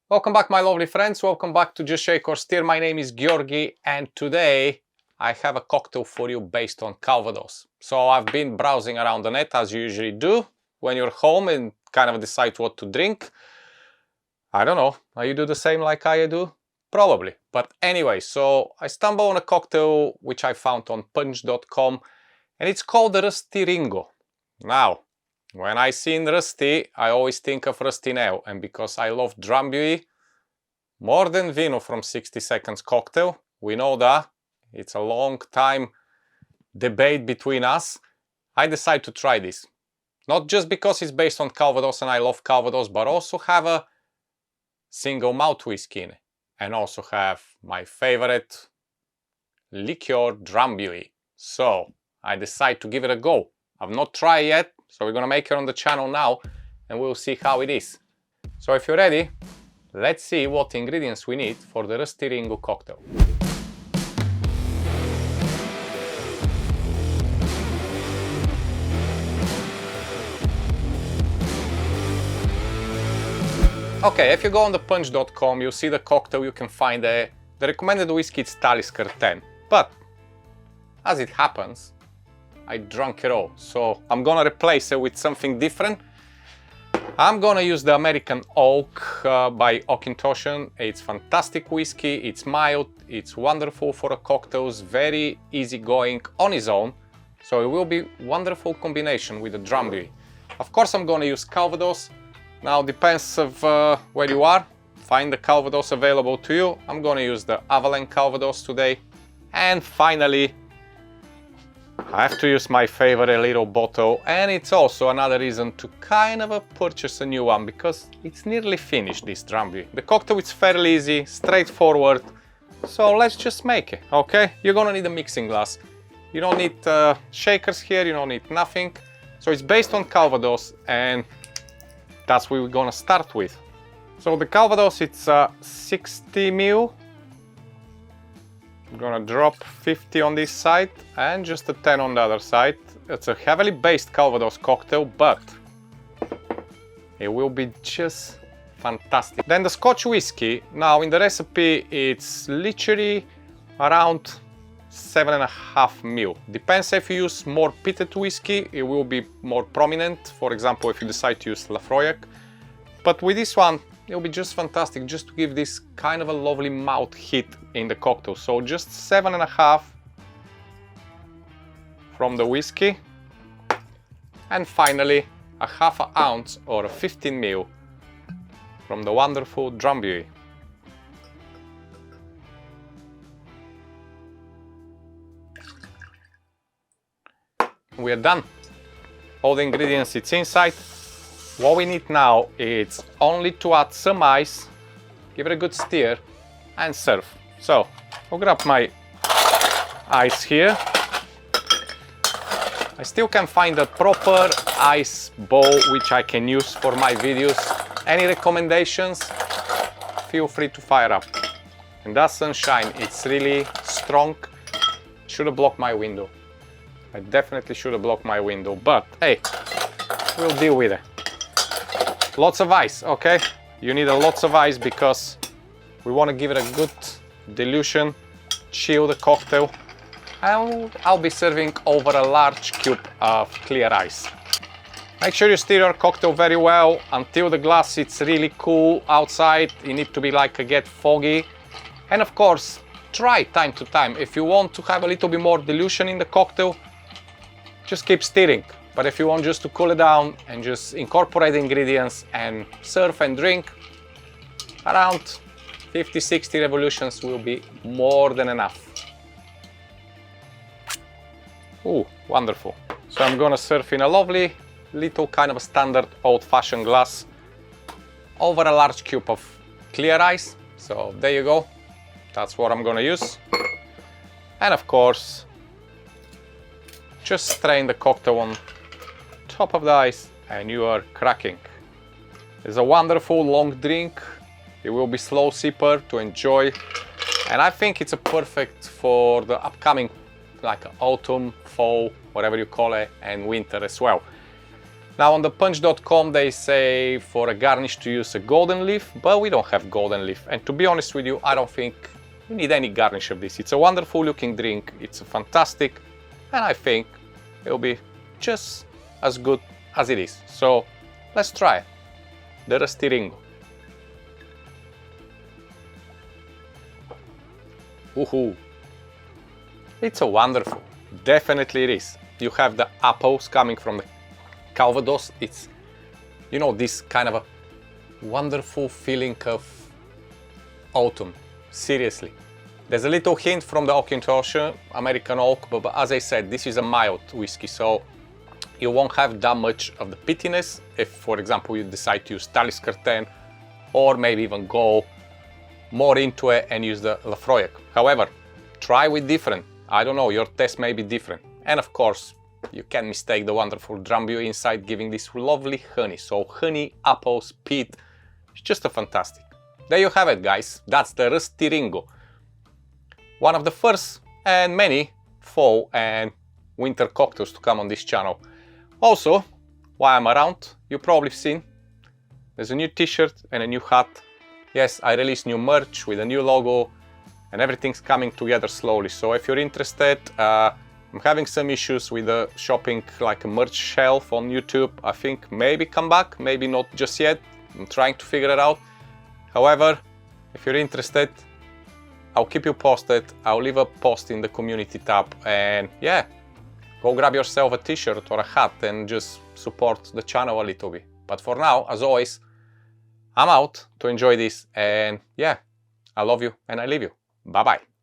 Welcome back, my lovely friends. Welcome back to Just Shake or Stir. My name is Georgi, and today I have a cocktail for you based on Calvados. So I've been browsing around the net, as you usually do when you're home and kind of decide what to drink. I don't know, you do the same like I do? Probably. But anyway, so I stumbled on a cocktail which I found on punch.com, and it's called the Rusty Ringo. Now, when I seen Rusty, I always think of Rusty Nail, and because I love Drambuie more than Vino from 60 Seconds Cocktail, we know that it's a long time debate between us, I decided to try this. Not just because it's based on Calvados and I love Calvados, but also have a single malt whiskey in it, and also have my favorite liqueur, Drambuie. So I decided to give it a go. I've not tried yet, so we're gonna make it on the channel now and we'll see how it is. So if you're ready, let's see what ingredients we need for the Rusty Ringo cocktail. Okay, if you go on the punch.com, you'll see the cocktail. You can find the recommended whiskey is Talisker 10, but as it happens, I drank it all, so I'm gonna replace it with something different. I'm gonna use the American Oak by Auchentoshan. It's fantastic whiskey, it's mild, it's wonderful for a cocktails, very easy going on its own, so it will be wonderful combination with the Drambuie. Of course I'm gonna use Calvados. Now depends of where you are, find the Calvados available to you. I'm gonna use the Avallen Calvados today. And finally, I have to use my favorite little bottle, and it's also another reason to kind of purchase a new one, because it's nearly finished, this Drambuie. The cocktail is fairly easy, straightforward, so let's just make it, okay? You're gonna need a mixing glass. You don't need shakers here, you don't need nothing. So it's based on Calvados, and that's what we're gonna start with. So the Calvados, it's 60 ml. I'm gonna drop 50 on this side and just a 10 on the other side. It's a heavily based Calvados cocktail, but it will be just fantastic. Then the Scotch whiskey. Now in the recipe, it's literally around 7.5 ml. Depends if you use more pitted whiskey, it will be more prominent. For example, if you decide to use Lafroig. But with this one, it'll be just fantastic, just to give this kind of a lovely mouth hit in the cocktail. So just 7.5 from the whiskey, and finally a half an ounce or a 15 ml from the wonderful Drambuie. We are done. All the ingredients it's inside. What we need now is only to add some ice, give it a good stir and serve. So I'll grab my ice here. I still can find a proper ice bowl which I can use for my videos. Any recommendations? Feel free to fire up. And that sunshine, it's really strong. Should have blocked my window. I definitely should have blocked my window, but hey, we'll deal with it. Lots of ice, okay? You need a lots of ice because we want to give it a good dilution, chill the cocktail. I'll be serving over a large cube of clear ice. Make sure you stir your cocktail very well until the glass it's really cool outside. You need to be like a get foggy. And of course, try time to time. If you want to have a little bit more dilution in the cocktail, just keep stirring. But if you want just to cool it down and just incorporate the ingredients and serve and drink, around 50-60 revolutions will be more than enough. Ooh, wonderful. So I'm gonna serve in a lovely little kind of a standard old-fashioned glass over a large cube of clear ice. So there you go. That's what I'm gonna use. And of course, just strain the cocktail on top of the ice and you are cracking. It's a wonderful long drink. It will be slow sipper to enjoy, and I think it's a perfect for the upcoming like autumn, fall, whatever you call it, and winter as well. Now on the punch.com they say for a garnish to use a golden leaf, but we don't have golden leaf. And to be honest with you, I don't think you need any garnish of this. It's a wonderful looking drink, it's fantastic, and I think it'll be just as good as it is. So let's try it. The Rusty Ringo. Woohoo! It's a wonderful, definitely it is. You have the apples coming from the Calvados. It's, you know, this kind of a wonderful feeling of autumn. Seriously. There's a little hint from the Auchentoshan, American oak, but as I said, this is a mild whiskey, so you won't have that much of the pittiness if, for example, you decide to use Talisker 10, or maybe even go more into it and use the Lafroig. However, try with different. I don't know, your taste may be different. And of course, you can't mistake the wonderful Drambuie inside, giving this lovely honey. So honey, apples, peat, it's just a fantastic. There you have it, guys. That's the Rusty Ringo. One of the first and many fall and winter cocktails to come on this channel. Also, while I'm around, you've probably seen there's a new t-shirt and a new hat. Yes, I released new merch with a new logo and everything's coming together slowly. So if you're interested, I'm having some issues with shopping like a merch shelf on YouTube. I think maybe come back, maybe not just yet. I'm trying to figure it out. However, if you're interested, I'll keep you posted. I'll leave a post in the community tab, and yeah, go grab yourself a t-shirt or a hat and just support the channel a little bit. But for now, as always, I'm out to enjoy this, and yeah, I love you and I leave you. Bye bye.